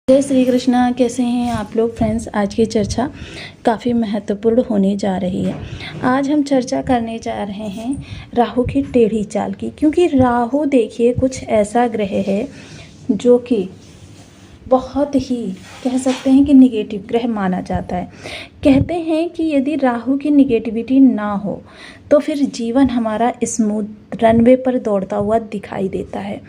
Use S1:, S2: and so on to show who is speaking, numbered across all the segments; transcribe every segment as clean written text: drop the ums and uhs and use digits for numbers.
S1: जय श्री कृष्णा। कैसे हैं आप लोग फ्रेंड्स। आज की चर्चा काफ़ी महत्वपूर्ण होने जा रही है। आज हम चर्चा करने जा रहे हैं राहु की टेढ़ी चाल की, क्योंकि राहु देखिए कुछ ऐसा ग्रह है जो कि बहुत ही कह सकते हैं कि निगेटिव ग्रह माना जाता है। कहते हैं कि यदि राहु की निगेटिविटी ना हो तो फिर जीवन हमारा स्मूथ रनवे पर दौड़ता हुआ दिखाई देता है।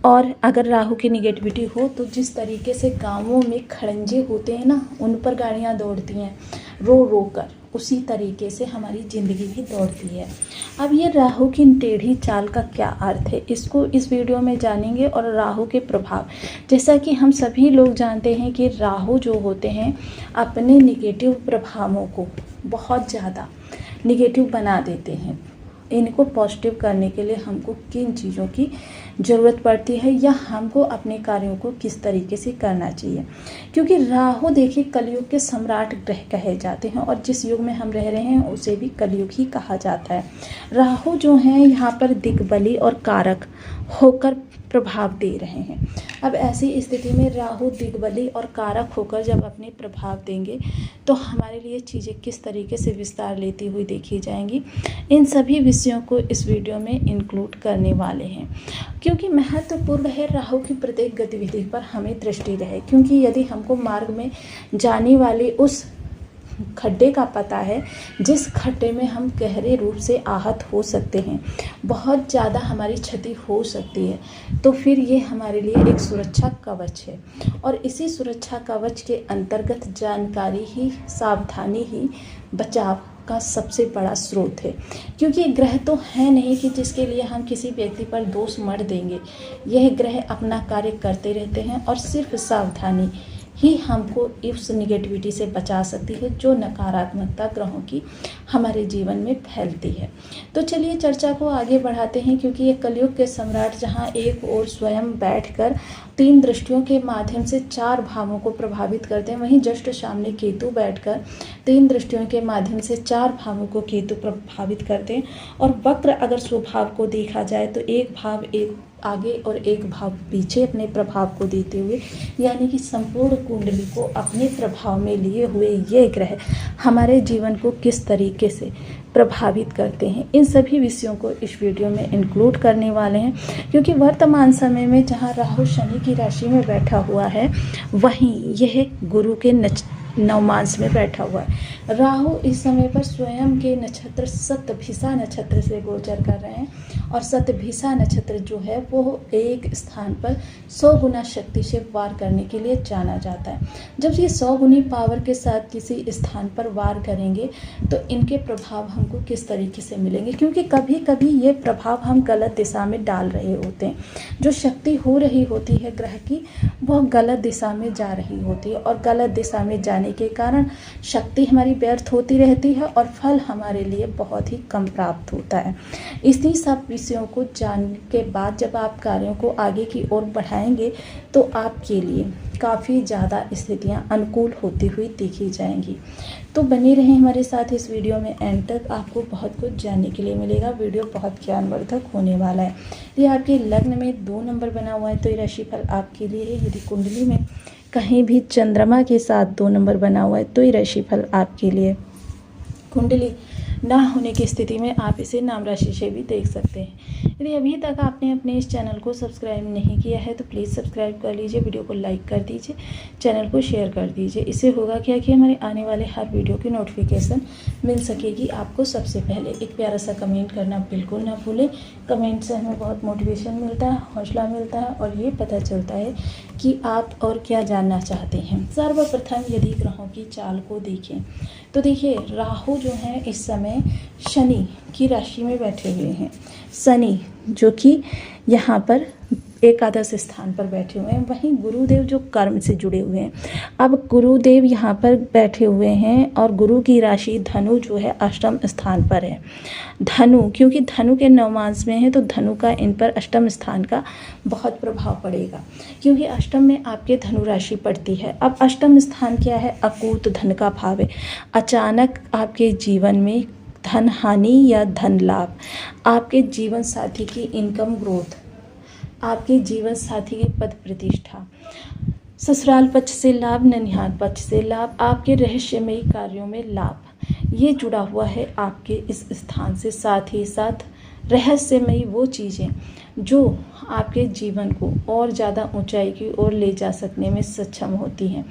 S1: और अगर राहु की निगेटिविटी हो तो जिस तरीके से गांवों में खड़ंजे होते हैं ना, उन पर गाड़ियां दौड़ती हैं रो रो कर, उसी तरीके से हमारी ज़िंदगी भी दौड़ती है। अब ये राहु की टेढ़ी चाल का क्या अर्थ है, इसको इस वीडियो में जानेंगे। और राहु के प्रभाव, जैसा कि हम सभी लोग जानते हैं कि राहु जो होते हैं अपने निगेटिव प्रभावों को बहुत ज़्यादा निगेटिव बना देते हैं। इनको पॉजिटिव करने के लिए हमको किन चीज़ों की ज़रूरत पड़ती है या हमको अपने कार्यों को किस तरीके से करना चाहिए, क्योंकि राहु देखिए कलयुग के सम्राट ग्रह कहे जाते हैं और जिस युग में हम रह रहे हैं उसे भी कलयुग ही कहा जाता है। राहु जो हैं यहाँ पर दिग्बली और कारक होकर प्रभाव दे रहे हैं। अब ऐसी स्थिति में राहु दिग्बली और कारक होकर जब अपने प्रभाव देंगे तो हमारे लिए चीज़ें किस तरीके से विस्तार लेती हुई देखी जाएंगी, इन सभी विषयों को इस वीडियो में इंक्लूड करने वाले हैं। क्योंकि महत्वपूर्ण है राहु की प्रत्येक गतिविधि पर हमें दृष्टि रहे, क्योंकि यदि हमको मार्ग में जाने वाले उस खड्डे का पता है जिस खड्डे में हम गहरे रूप से आहत हो सकते हैं, बहुत ज़्यादा हमारी क्षति हो सकती है, तो फिर ये हमारे लिए एक सुरक्षा कवच है। और इसी सुरक्षा कवच के अंतर्गत जानकारी ही, सावधानी ही बचाव का सबसे बड़ा स्रोत है। क्योंकि ग्रह तो है नहीं कि जिसके लिए हम किसी व्यक्ति पर दोष मढ़ देंगे। यह ग्रह अपना कार्य करते रहते हैं और सिर्फ सावधानी ही हमको इस निगेटिविटी से बचा सकती है जो नकारात्मकता ग्रहों की हमारे जीवन में फैलती है। तो चलिए चर्चा को आगे बढ़ाते हैं, क्योंकि ये कलयुग के सम्राट जहां एक ओर स्वयं बैठकर 3 दृष्टियों के माध्यम से 4 भावों को प्रभावित करते हैं, वहीं जस्ट सामने केतु बैठकर 3 दृष्टियों के माध्यम से 4 भावों को केतु प्रभावित करते हैं। और वक्र अगर स्वभाव को देखा जाए तो एक भाव एक आगे और एक भाव पीछे अपने प्रभाव को देते हुए, यानी कि संपूर्ण कुंडली को अपने प्रभाव में लिए हुए ये ग्रह हमारे जीवन को किस तरीके से प्रभावित करते हैं, इन सभी विषयों को इस वीडियो में इंक्लूड करने वाले हैं। क्योंकि वर्तमान समय में जहां राहु शनि की राशि में बैठा हुआ है, वहीं यह गुरु के नवमांश में बैठा हुआ है। राहु इस समय पर स्वयं के नक्षत्र शतभिषा नक्षत्र से गोचर कर रहे हैं और शतभिषा नक्षत्र जो है वो एक स्थान पर 100 गुना शक्ति से वार करने के लिए जाना जाता है। जब ये 100 गुनी पावर के साथ किसी स्थान पर वार करेंगे तो इनके प्रभाव हमको किस तरीके से मिलेंगे, क्योंकि कभी कभी ये प्रभाव हम गलत दिशा में डाल रहे होते हैं। जो शक्ति हो रही होती है ग्रह की, वह गलत दिशा में जा रही होती है और गलत दिशा में जाने के कारण शक्ति हमारी व्यर्थ होती रहती है और फल हमारे लिए बहुत ही कम प्राप्त होता है। इसी सब विषयों को जानने के बाद जब आप कार्यों को आगे की ओर बढ़ाएंगे तो आपके लिए काफ़ी ज़्यादा स्थितियां अनुकूल होती हुई देखी जाएंगी। तो बने रहें हमारे साथ इस वीडियो में, एंड तक आपको बहुत कुछ जानने के लिए मिलेगा। वीडियो बहुत ज्ञानवर्धक होने वाला है। यदि आपके लग्न में 2 नंबर बना हुआ है तो ये राशिफल आपके लिए है। यदि कुंडली में कहीं भी चंद्रमा के साथ 2 नंबर बना हुआ है तो ये राशिफल आपके लिए। कुंडली ना होने की स्थिति में आप इसे नाम राशि से भी देख सकते हैं। यदि अभी तक आपने अपने इस चैनल को सब्सक्राइब नहीं किया है तो प्लीज़ सब्सक्राइब कर लीजिए, वीडियो को लाइक कर दीजिए, चैनल को शेयर कर दीजिए। इससे होगा क्या कि हमारे आने वाले हर वीडियो की नोटिफिकेशन मिल सकेगी आपको सबसे पहले। एक प्यारा सा कमेंट करना बिल्कुल ना भूलें। कमेंट से हमें बहुत मोटिवेशन मिलता है, हौसला मिलता है और ये पता चलता है कि आप और क्या जानना चाहते हैं। सर्वप्रथम यदि ग्रहों की चाल को देखें तो देखिए राहु जो है इस समय शनि की राशि में बैठे हुए हैं। शनि जो कि यहाँ पर एकादश स्थान पर बैठे हुए हैं, वहीं गुरुदेव जो कर्म से जुड़े हुए हैं। अब गुरुदेव यहाँ पर बैठे हुए हैं और गुरु की राशि धनु जो है अष्टम स्थान पर है। धनु, क्योंकि धनु के नवमांश में है तो धनु का इन पर अष्टम स्थान का बहुत प्रभाव पड़ेगा, क्योंकि अष्टम में आपके धनु राशि पड़ती है। अब अष्टम स्थान क्या है? अकूत धन का भाव है। अचानक आपके जीवन में धन हानि या धन लाभ, आपके जीवन साथी की इनकम ग्रोथ, आपके जीवन साथी की पद प्रतिष्ठा, ससुराल पक्ष से लाभ, ननिहाल पक्ष से लाभ, आपके रहस्यमयी कार्यों में लाभ, ये जुड़ा हुआ है आपके इस स्थान से। साथ ही साथ रहस्यमयी वो चीज़ें जो आपके जीवन को और ज़्यादा ऊंचाई की ओर ले जा सकने में सक्षम होती हैं,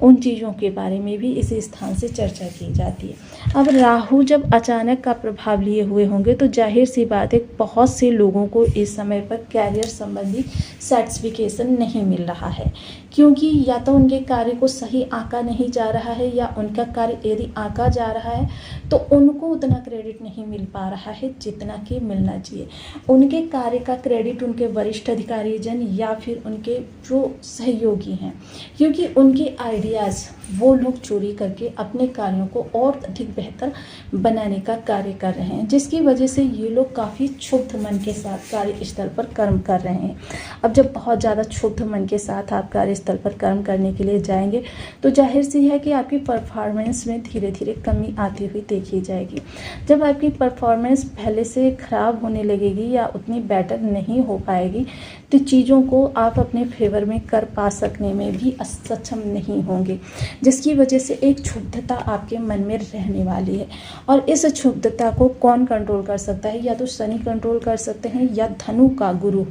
S1: उन चीज़ों के बारे में भी इस स्थान से चर्चा की जाती है। अब राहु जब अचानक का प्रभाव लिए हुए होंगे तो जाहिर सी बात है बहुत से लोगों को इस समय पर कैरियर संबंधी सर्टिफिकेशन नहीं मिल रहा है, क्योंकि या तो उनके कार्य को सही आंका नहीं जा रहा है, या उनका कार्य यदि आंका जा रहा है तो उनको उतना क्रेडिट नहीं मिल पा रहा है जितना कि मिलना चाहिए। उनके कार्य का क्रेडिट उनके वरिष्ठ अधिकारी जन या फिर उनके जो सहयोगी हैं, क्योंकि उनके आइडियाज़ वो लोग चोरी करके अपने कार्यों को और अधिक बेहतर बनाने का कार्य कर रहे हैं, जिसकी वजह से ये लोग काफ़ी क्षुब्ध मन के साथ कार्यस्थल पर कर्म कर रहे हैं। अब जब बहुत ज़्यादा क्षुब्ध मन के साथ आप कार्यस्थल पर कर्म करने के लिए जाएंगे तो जाहिर सी है कि आपकी परफॉर्मेंस में धीरे धीरे कमी आती हुई देखी जाएगी। जब आपकी परफॉर्मेंस पहले से ख़राब होने लगेगी या उतनी बेटर नहीं हो पाएगी तो चीज़ों को आप अपने फेवर में कर पा सकने में भी सक्षम नहीं होंगे, जिसकी वजह से एक क्षुब्धता आपके मन में रहने वाली है। और इस क्षुब्धता को कौन कंट्रोल कर सकता है? या तो शनि कंट्रोल कर सकते हैं या धनु का गुरु।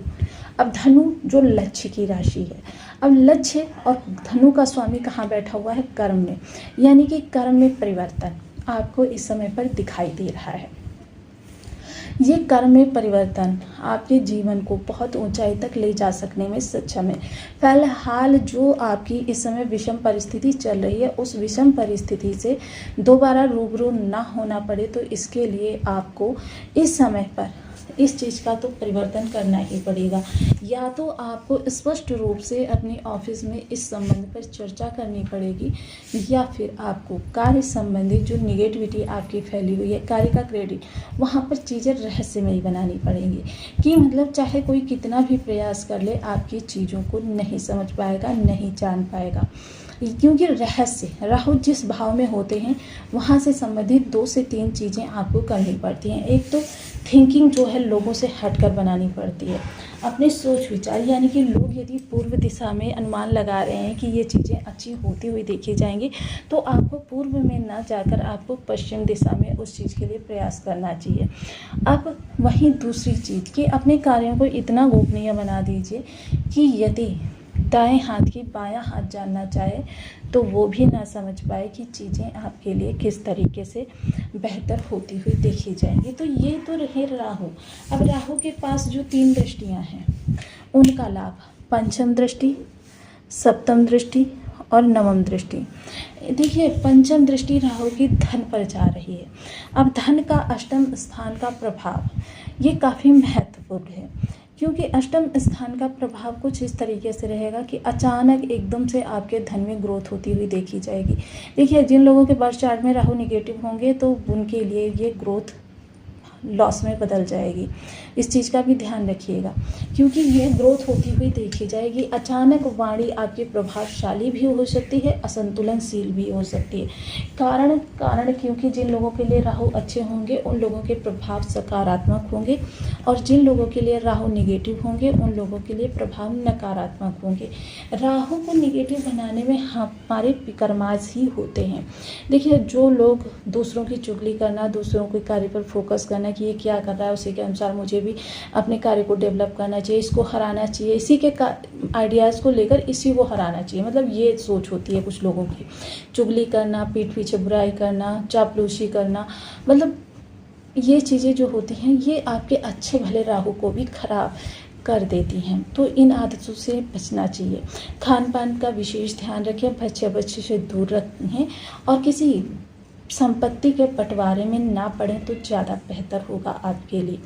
S1: अब धनु जो लक्ष्य की राशि है, अब लक्ष्य और धनु का स्वामी कहाँ बैठा हुआ है? कर्म में, यानी कि कर्म में परिवर्तन आपको इस समय पर दिखाई दे रहा है। ये कर्म में परिवर्तन आपके जीवन को बहुत ऊंचाई तक ले जा सकने में सक्षम है। फिलहाल जो आपकी इस समय विषम परिस्थिति चल रही है, उस विषम परिस्थिति से दोबारा रूबरू ना होना पड़े तो इसके लिए आपको इस समय पर इस चीज़ का तो परिवर्तन करना ही पड़ेगा। या तो आपको स्पष्ट रूप से अपने ऑफिस में इस संबंध पर चर्चा करनी पड़ेगी, या फिर आपको कार्य संबंधी जो निगेटिविटी आपकी फैली हुई है, कार्य का क्रेडिट, वहाँ पर चीज़ें रहस्यमयी बनानी पड़ेंगी। कि मतलब चाहे कोई कितना भी प्रयास कर ले, आपकी चीज़ों को नहीं समझ पाएगा, नहीं जान पाएगा, क्योंकि रहस्य राहु जिस भाव में होते हैं वहाँ से संबंधित 2 से 3 चीज़ें आपको करनी पड़ती हैं। एक तो थिंकिंग जो है लोगों से हटकर बनानी पड़ती है, अपने सोच विचार, यानी कि लोग यदि पूर्व दिशा में अनुमान लगा रहे हैं कि ये चीज़ें अच्छी होती हुई देखी जाएंगी तो आपको पूर्व में ना जाकर आपको पश्चिम दिशा में उस चीज़ के लिए प्रयास करना चाहिए। अब वहीं दूसरी चीज़ कि अपने कार्यों को इतना गोपनीय बना दीजिए कि यदि दाएं हाथ की बायां हाथ जानना चाहे तो वो भी ना समझ पाए कि चीज़ें आपके लिए किस तरीके से बेहतर होती हुई देखी जाएंगी। तो ये तो रहे राहु। अब राहु के पास जो 3 दृष्टियां हैं उनका लाभ, पंचम दृष्टि, सप्तम दृष्टि और नवम दृष्टि। देखिए, पंचम दृष्टि राहु की धन पर जा रही है। अब धन का अष्टम स्थान का प्रभाव ये काफ़ी महत्वपूर्ण है, क्योंकि अष्टम स्थान का प्रभाव कुछ इस तरीके से रहेगा कि अचानक एकदम से आपके धन में ग्रोथ होती हुई देखी जाएगी। देखिए, जिन लोगों के बर्थ चार्ट में राहु नेगेटिव होंगे तो उनके लिए ये ग्रोथ लॉस में बदल जाएगी। इस चीज़ का भी ध्यान रखिएगा, क्योंकि ये ग्रोथ होती हुई देखी जाएगी। अचानक वाणी आपकी प्रभावशाली भी हो सकती है, असंतुलनशील भी हो सकती है। कारण क्योंकि जिन लोगों के लिए राहु अच्छे होंगे उन लोगों के प्रभाव सकारात्मक होंगे, और जिन लोगों के लिए राहु निगेटिव होंगे उन लोगों के लिए प्रभाव नकारात्मक होंगे। राहु को निगेटिव बनाने में हमारे विकर्माज ही होते हैं। देखिए, जो लोग दूसरों की चुगली करना, दूसरों के कार्य पर फोकस करना कि ये क्या कर रहा है, उसी के अनुसार मुझे भी अपने कार्य को डेवलप करना चाहिए, इसको हराना चाहिए, इसी के आइडियाज़ को लेकर इसी को हराना चाहिए, मतलब ये सोच होती है कुछ लोगों की। चुगली करना, पीठ पीछे बुराई करना, चापलूसी करना, मतलब ये चीज़ें जो होती हैं ये आपके अच्छे भले राहु को भी खराब कर देती हैं। तो इन आदतों से बचना चाहिए। खान पान का विशेष ध्यान रखें, बच्चे से दूर रखें, और किसी संपत्ति के बंटवारे में ना पड़ें तो ज़्यादा बेहतर होगा आपके लिए।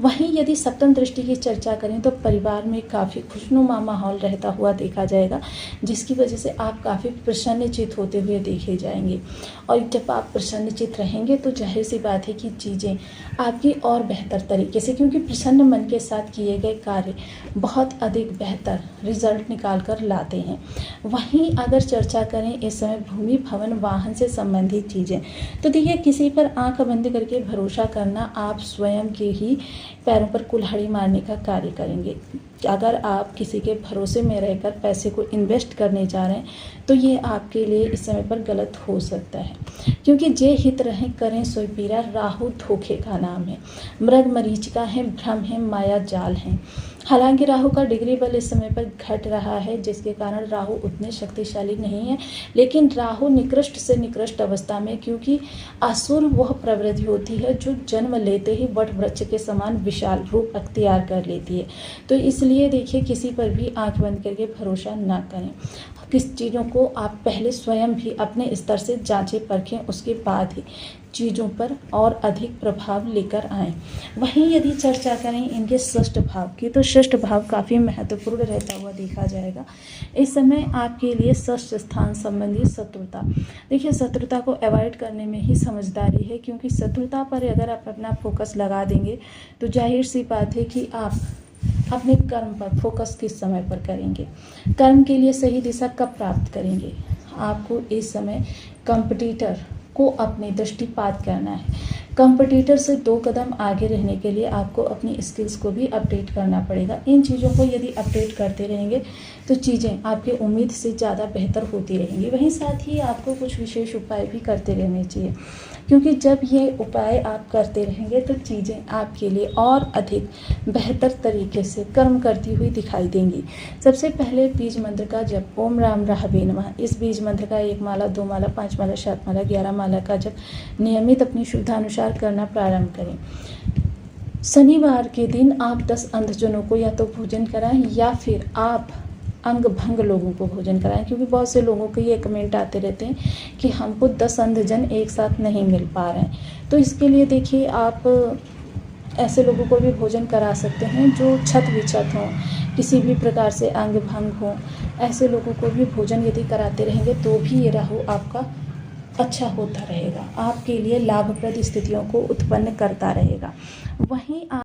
S1: वहीं यदि सप्तम दृष्टि की चर्चा करें तो परिवार में काफ़ी खुशनुमा माहौल रहता हुआ देखा जाएगा, जिसकी वजह से आप काफ़ी प्रसन्नचित होते हुए देखे जाएंगे। और जब आप प्रसन्नचित रहेंगे तो जाहिर सी बात है कि चीज़ें आपकी और बेहतर तरीके से, क्योंकि प्रसन्न मन के साथ किए गए कार्य बहुत अधिक बेहतर रिजल्ट निकाल कर लाते हैं। वहीं अगर चर्चा करें इस समय भूमि, भवन, वाहन से संबंधित चीज़ें, तो देखिए, किसी पर आंख बंद करके भरोसा करना आप स्वयं के ही पैरों पर कुल्हाड़ी मारने का कार्य करेंगे। अगर आप किसी के भरोसे में रहकर पैसे को इन्वेस्ट करने जा रहे हैं तो ये आपके लिए इस समय पर गलत हो सकता है, क्योंकि जे हित रहें करें सोई पीरा, राहु धोखे का नाम है, मृग मरीचिका है, भ्रम है, माया जाल है। हालांकि राहु का डिग्री बल इस समय पर घट रहा है, जिसके कारण राहु उतने शक्तिशाली नहीं है, लेकिन राहु निकृष्ट से निकृष्ट अवस्था में, क्योंकि असुर वह प्रवृत्ति होती है जो जन्म लेते ही वट वृक्ष के समान विशाल रूप अख्तियार कर लेती है। तो इसलिए देखिए, किसी पर भी आंख बंद करके भरोसा ना करें। किस चीज़ों को आप पहले स्वयं भी अपने स्तर से जांचें परखें, उसके बाद ही चीज़ों पर और अधिक प्रभाव लेकर आएँ। वहीं यदि चर्चा करें इनके षष्ठ भाव की, तो षष्ठ भाव काफ़ी महत्वपूर्ण रहता हुआ देखा जाएगा। इस समय आपके लिए षष्ठ स्थान संबंधी शत्रुता, देखिए शत्रुता को अवॉइड करने में ही समझदारी है, क्योंकि शत्रुता पर अगर आप अपना फोकस लगा देंगे तो जाहिर सी बात है कि आप अपने कर्म पर फोकस किस समय पर करेंगे, कर्म के लिए सही दिशा कब प्राप्त करेंगे। आपको इस समय कंपटीटर को अपने दृष्टिपात करना है। कंपटीटर से 2 कदम आगे रहने के लिए आपको अपनी स्किल्स को भी अपडेट करना पड़ेगा। इन चीज़ों को यदि अपडेट करते रहेंगे तो चीज़ें आपके उम्मीद से ज़्यादा बेहतर होती रहेंगी। वहीं साथ ही आपको कुछ विशेष उपाय भी करते रहने चाहिए, क्योंकि जब ये उपाय आप करते रहेंगे तो चीज़ें आपके लिए और अधिक बेहतर तरीके से कर्म करती हुई दिखाई देंगी। सबसे पहले बीज मंत्र का जप, ओम राम राहवे नमः। इस बीज मंत्र का 1 माला, 2 माला, 5 माला, 7 माला, 11 माला का जप नियमित अपनी सुविधानुसार करना प्रारंभ करें। शनिवार के दिन आप 10 अंधजनों को या तो भोजन कराएं या फिर आप अंग भंग लोगों को भोजन कराएं, क्योंकि बहुत से लोगों के ये कमेंट आते रहते हैं कि हमको 10 अंधजन एक साथ नहीं मिल पा रहे हैं। तो इसके लिए देखिए, आप ऐसे लोगों को भी भोजन करा सकते हैं जो छत विछत हों, किसी भी प्रकार से अंग भंग हो। ऐसे लोगों को भी भोजन यदि कराते रहेंगे तो भी ये राहु आपका अच्छा होता रहेगा, आपके लिए लाभप्रद स्थितियों को उत्पन्न करता रहेगा। वहीं